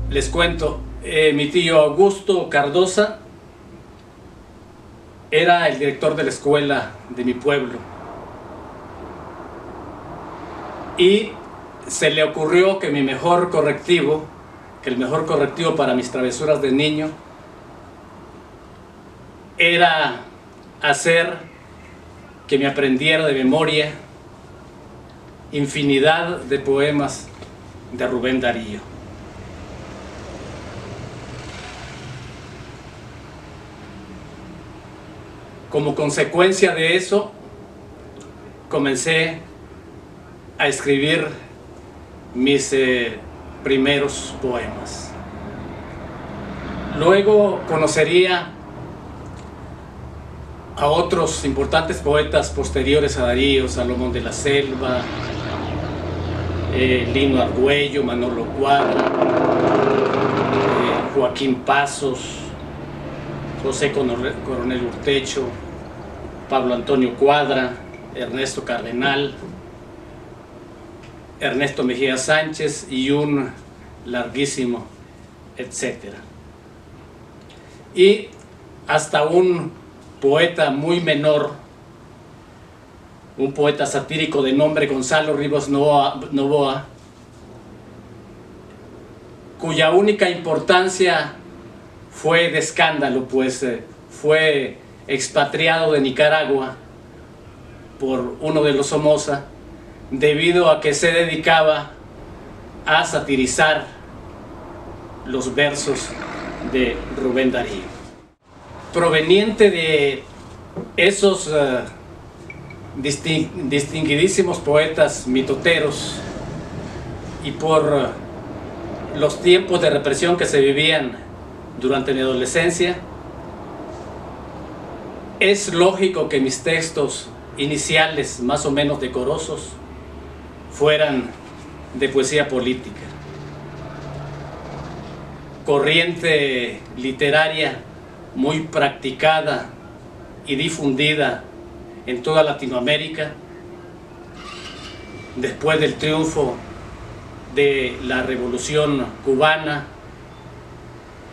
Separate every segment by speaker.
Speaker 1: Les cuento, mi tío Augusto Cardosa era el director de la escuela de mi pueblo y se le ocurrió que el mejor correctivo para mis travesuras de niño era hacer que me aprendiera de memoria infinidad de poemas de Rubén Darío. Como consecuencia de eso, comencé a escribir mis primeros poemas. Luego conocería a otros importantes poetas posteriores a Darío: Salomón de la Selva, Lino Argüello, Manolo Cuadra, Joaquín Pasos, José Coronel Urtecho, Pablo Antonio Cuadra, Ernesto Cardenal, Ernesto Mejía Sánchez y un larguísimo etcétera. Y hasta un poeta muy menor, un poeta satírico de nombre Gonzalo Rivas Novoa, cuya única importancia fue de escándalo, pues fue expatriado de Nicaragua por uno de los Somoza debido a que se dedicaba a satirizar los versos de Rubén Darío. Proveniente de esos distinguidísimos poetas mitoteros y por los tiempos de represión que se vivían durante mi adolescencia, es lógico que mis textos iniciales, más o menos decorosos, fueran de poesía política, corriente literaria muy practicada y difundida en toda Latinoamérica después del triunfo de la Revolución Cubana,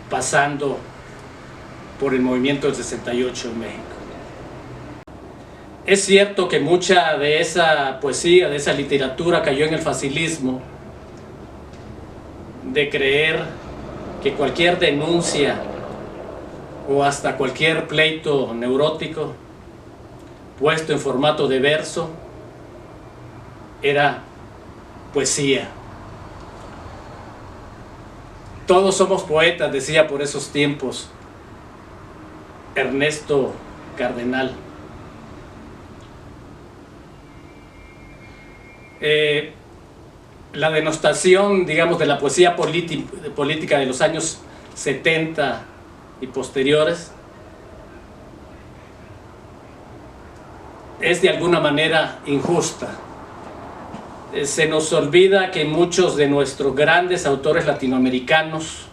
Speaker 1: pasando por el movimiento del 68 en México. Es cierto que mucha de esa poesía, de esa literatura, cayó en el facilismo de creer que cualquier denuncia o hasta cualquier pleito neurótico puesto en formato de verso era poesía. Todos somos poetas, decía por esos tiempos Ernesto Cardenal. La denostación, digamos, de la poesía política de los años 70 y posteriores es de alguna manera injusta. Se nos olvida que muchos de nuestros grandes autores latinoamericanos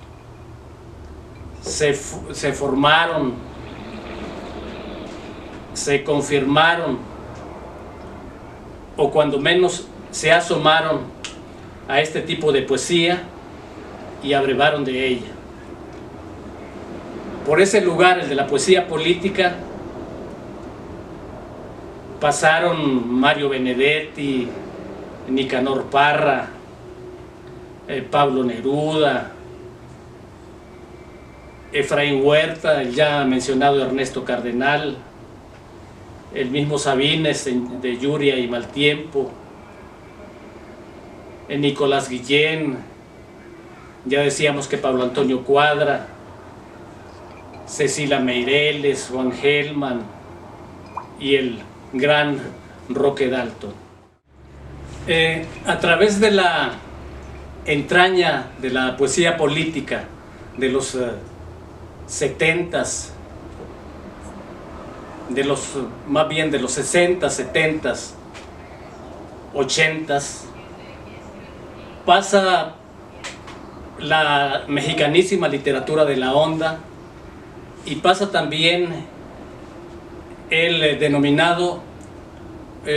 Speaker 1: se formaron, se confirmaron o cuando menos se asomaron a este tipo de poesía y abrevaron de ella. Por ese lugar, el de la poesía política, pasaron Mario Benedetti, Nicanor Parra, Pablo Neruda, Efraín Huerta, el ya mencionado Ernesto Cardenal, el mismo Sabines de Yuria y Mal Tiempo, Nicolás Guillén, ya decíamos que Pablo Antonio Cuadra, Cecilia Meireles, Juan Gelman y el gran Roque Dalton. A través de la entraña de la poesía política de los 70s, más bien de los 60s, 70s, 80s, pasa la mexicanísima literatura de la onda y pasa también el denominado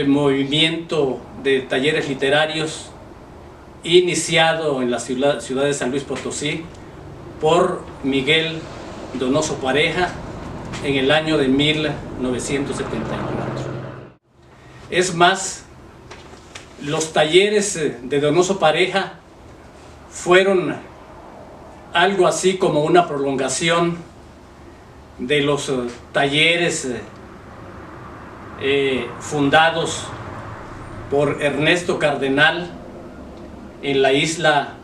Speaker 1: movimiento de talleres literarios iniciado en la ciudad de San Luis Potosí por Miguel Donoso Pareja en el año de 1974. Es más, los talleres de Donoso Pareja fueron algo así como una prolongación de los talleres fundados por Ernesto Cardenal en la isla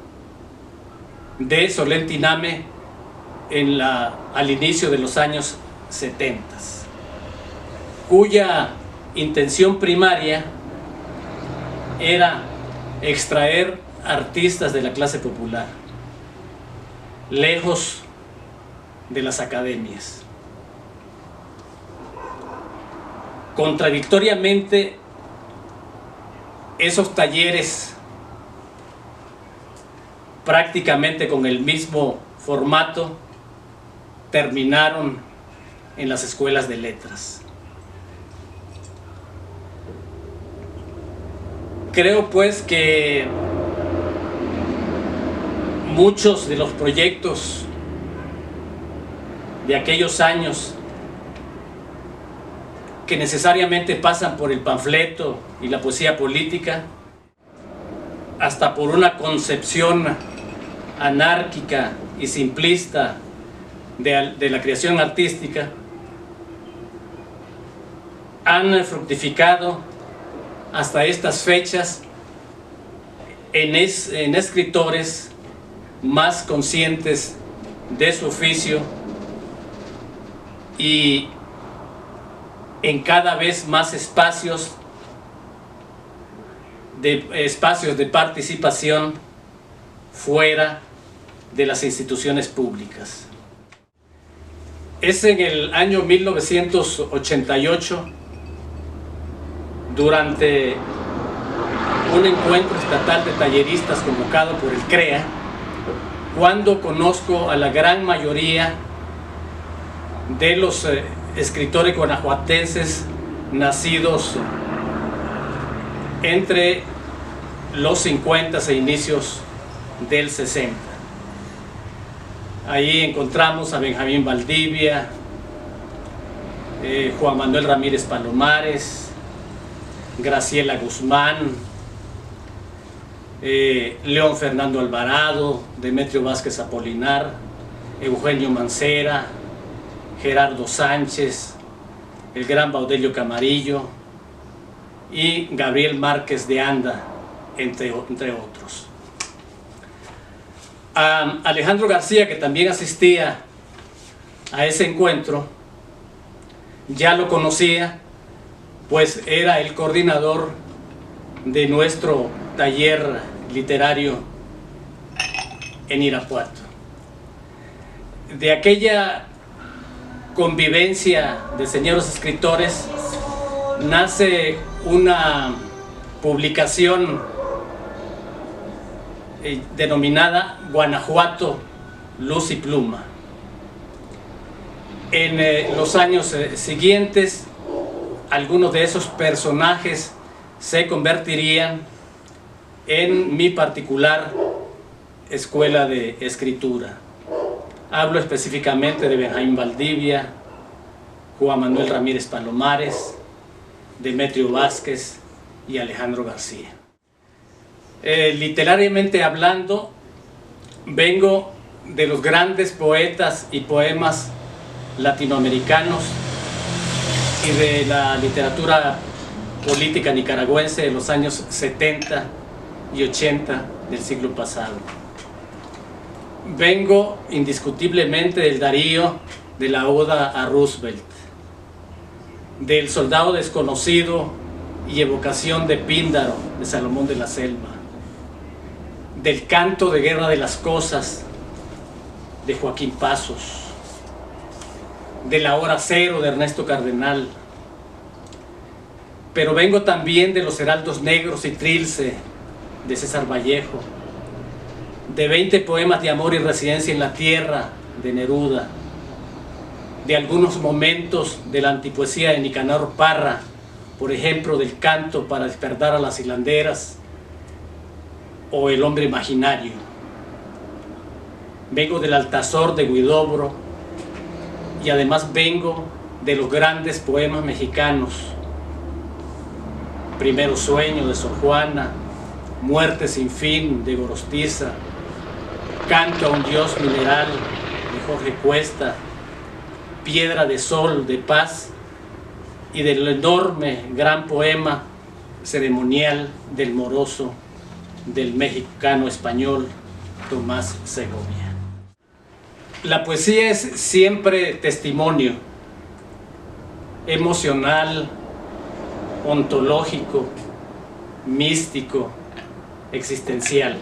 Speaker 1: de Solentiname al inicio de los años 70, cuya intención primaria era extraer artistas de la clase popular, lejos de las academias. Contradictoriamente, esos talleres, prácticamente con el mismo formato, terminaron en las escuelas de letras. Creo pues que muchos de los proyectos de aquellos años, que necesariamente pasan por el panfleto y la poesía política, hasta por una concepción anárquica y simplista de la creación artística, han fructificado hasta estas fechas en escritores más conscientes de su oficio y en cada vez más espacios de participación fuera de las instituciones públicas. Es en el año 1988, durante un encuentro estatal de talleristas convocado por el CREA, cuando conozco a la gran mayoría de los escritores guanajuatenses nacidos entre los 50 e inicios del 60. Ahí encontramos a Benjamín Valdivia, Juan Manuel Ramírez Palomares, Graciela Guzmán, León Fernando Alvarado, Demetrio Vázquez Apolinar, Eugenio Mancera, Gerardo Sánchez, el gran Baudelio Camarillo y Gabriel Márquez de Anda, entre otros. A Alejandro García, que también asistía a ese encuentro, ya lo conocía, pues era el coordinador de nuestro taller literario en Irapuato. De aquella convivencia de señores escritores nace una publicación denominada Guanajuato, Luz y Pluma. En los años siguientes, algunos de esos personajes se convertirían en mi particular escuela de escritura. Hablo específicamente de Benjamín Valdivia, Juan Manuel Ramírez Palomares, Demetrio Vázquez y Alejandro García. Literariamente hablando, vengo de los grandes poetas y poemas latinoamericanos y de la literatura política nicaragüense de los años 70 y 80 del siglo pasado. Vengo indiscutiblemente del Darío de la Oda a Roosevelt, del Soldado Desconocido y Evocación de Píndaro de Salomón de la Selva, del Canto de Guerra de las Cosas de Joaquín Pasos, de La Hora Cero de Ernesto Cardenal, pero vengo también de Los Heraldos Negros y Trilce de César Vallejo, de 20 poemas de amor y residencia en la tierra de Neruda, de algunos momentos de la antipoesía de Nicanor Parra, por ejemplo del Canto para despertar a las hilanderas o El hombre imaginario. vengo del Altazor de Huidobro y además vengo de los grandes poemas mexicanos: Primero Sueño de Sor Juana, Muerte sin fin de Gorostiza, Canto a un Dios mineral de Jorge Cuesta, Piedra de Sol de Paz, y del enorme gran poema ceremonial del Moroso del mexicano español Tomás Segovia. La poesía es siempre testimonio emocional, ontológico, místico, existencial.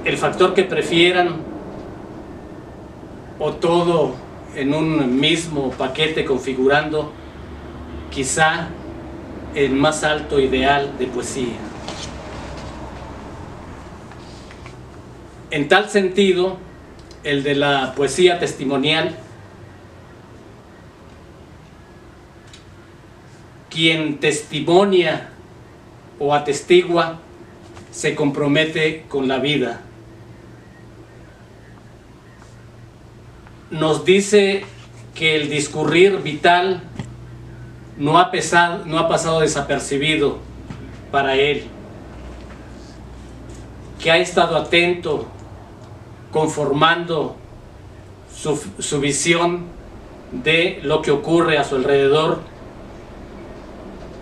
Speaker 1: El factor que prefieran, o todo en un mismo paquete configurando quizá el más alto ideal de poesía. En tal sentido, el de la poesía testimonial, quien testimonia o atestigua se compromete con la vida. Nos dice que el discurrir vital no ha pasado desapercibido para él, que ha estado atento, conformando su visión de lo que ocurre a su alrededor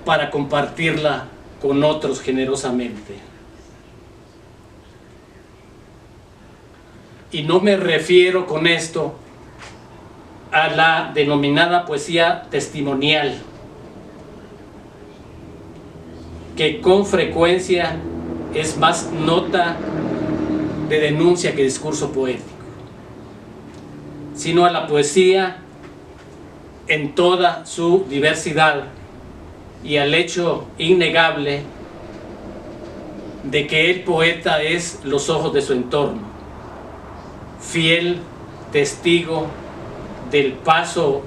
Speaker 1: para compartirla con otros generosamente. Y no me refiero con esto a la denominada poesía testimonial, que con frecuencia es más nota de denuncia que discurso poético, sino a la poesía en toda su diversidad y al hecho innegable de que el poeta es los ojos de su entorno, fiel testigo del paso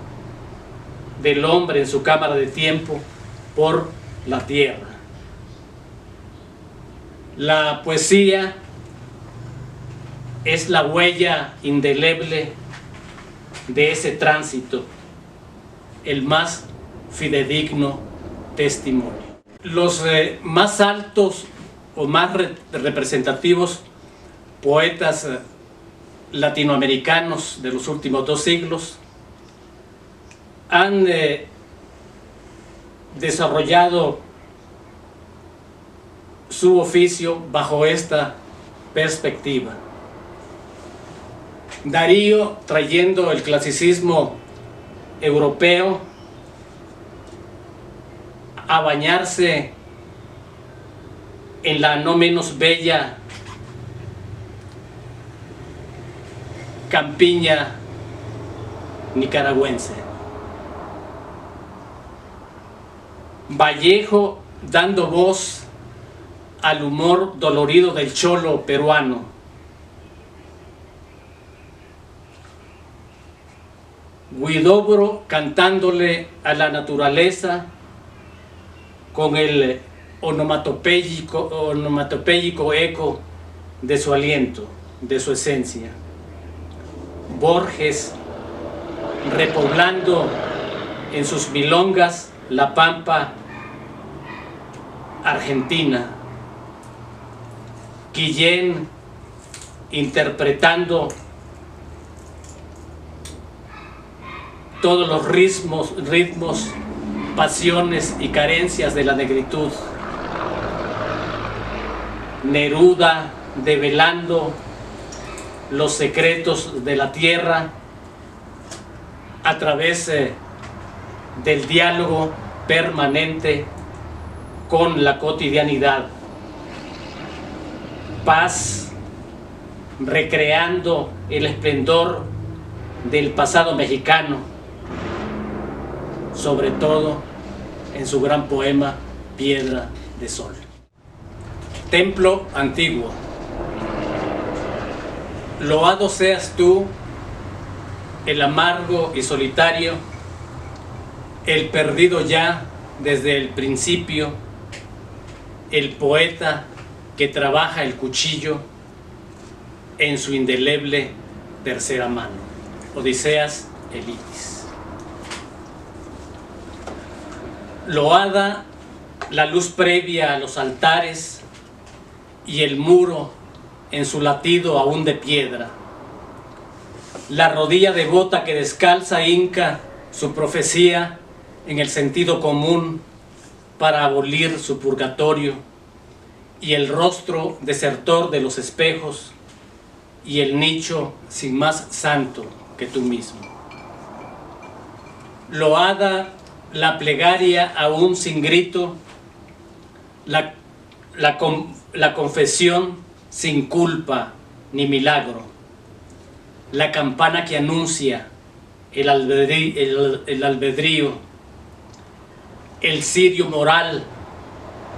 Speaker 1: del hombre en su cámara de tiempo por la tierra. La poesía es la huella indeleble de ese tránsito, el más fidedigno testimonio. Los más altos o más representativos poetas latinoamericanos de los últimos 2 siglos han desarrollado su oficio bajo esta perspectiva. Darío, trayendo el clasicismo europeo a bañarse en la no menos bella campiña nicaragüense. Vallejo, dando voz al humor dolorido del cholo peruano. Huidobro cantándole a la naturaleza con el onomatopéyico eco de su aliento, de su esencia. Borges repoblando en sus milongas la pampa argentina. Guillén interpretando todos los ritmos, pasiones y carencias de la negritud. Neruda develando los secretos de la tierra a través del diálogo permanente con la cotidianidad. Paz recreando el esplendor del pasado mexicano, sobre todo en su gran poema Piedra de Sol. Templo antiguo. Loado seas tú, el amargo y solitario, el perdido ya desde el principio, el poeta que trabaja el cuchillo en su indeleble tercera mano. Odiseas Elitis. Loada la luz previa a los altares y el muro en su latido aún de piedra. La rodilla devota que descalza hinca su profecía en el sentido común para abolir su purgatorio, y el rostro desertor de los espejos y el nicho sin más santo que tú mismo. Loada la plegaria aún sin grito, la confesión sin culpa ni milagro, la campana que anuncia el albedrío, el cirio moral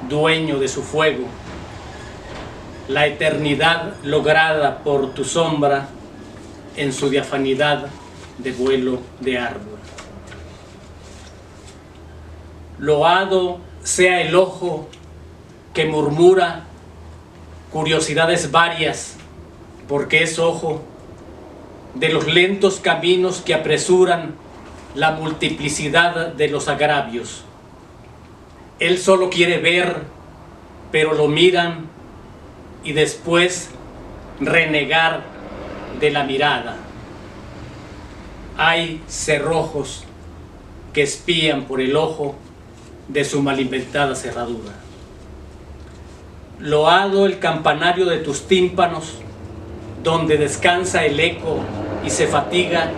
Speaker 1: dueño de su fuego, la eternidad lograda por tu sombra en su diafanidad de vuelo de árbol. Loado sea el ojo que murmura curiosidades varias, porque es ojo de los lentos caminos que apresuran la multiplicidad de los agravios. Él solo quiere ver, pero lo miran y después renegar de la mirada. Hay cerrojos que espían por el ojo de su malinventada cerradura. Loado el campanario de tus tímpanos, donde descansa el eco y se fatiga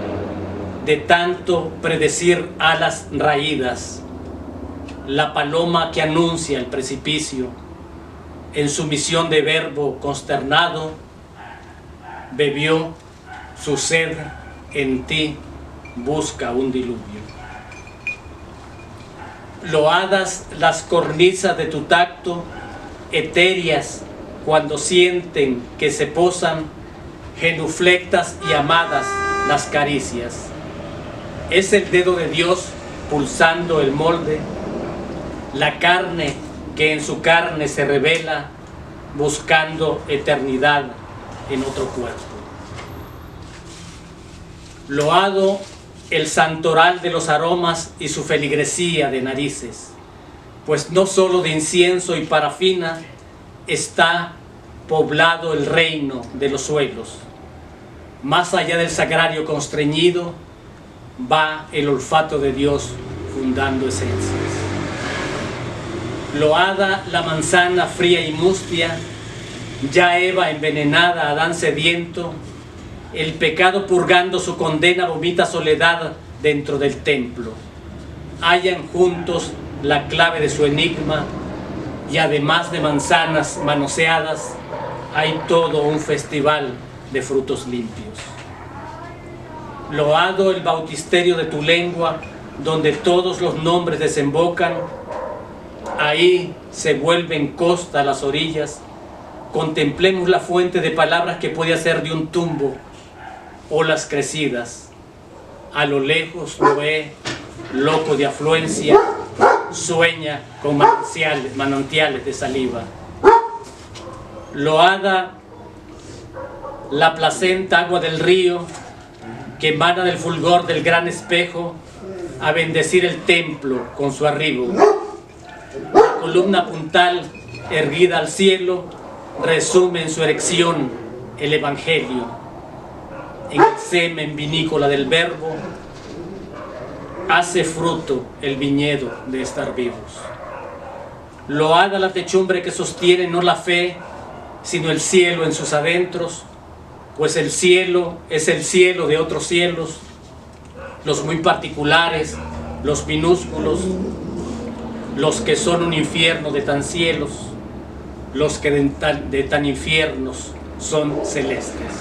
Speaker 1: de tanto predecir alas raídas. La paloma que anuncia el precipicio, en su misión de verbo consternado, bebió su sed en ti, busca un diluvio. Loadas las cornisas de tu tacto, etéreas cuando sienten que se posan, genuflectas y amadas las caricias. Es el dedo de Dios pulsando el molde, la carne que en su carne se revela, buscando eternidad en otro cuerpo. Loado el santoral de los aromas y su feligresía de narices, pues no solo de incienso y parafina está poblado el reino de los suelos. Más allá del sagrario constreñido va el olfato de Dios fundando esencias. Loada la manzana fría y mustia, ya Eva envenenada, Adán sediento, el pecado purgando su condena vomita soledad dentro del templo. Hallan juntos la clave de su enigma y además de manzanas manoseadas hay todo un festival de frutos limpios. Loado el bautisterio de tu lengua, donde todos los nombres desembocan. Ahí se vuelven costa las orillas. Contemplemos la fuente de palabras que puede hacer de un tumbo olas crecidas. A lo lejos Noé, loco de afluencia, sueña con manantiales de saliva. Loada la placenta agua del río que emana del fulgor del gran espejo a bendecir el templo con su arribo. La columna puntal erguida al cielo resume en su erección el evangelio. En el semen vinícola del verbo hace fruto el viñedo de estar vivos. Loada la techumbre que sostiene no la fe, sino el cielo en sus adentros, pues el cielo es el cielo de otros cielos, los muy particulares, los minúsculos, los que son un infierno de tan cielos, los que de tan infiernos son celestes.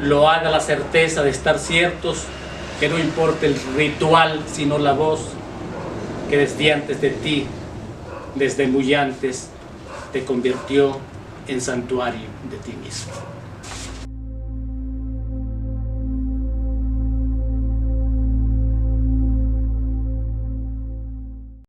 Speaker 1: Loada la certeza de estar ciertos, que no importa el ritual, sino la voz, que desde antes de ti, desde muy antes, te convirtió en santuario de ti mismo.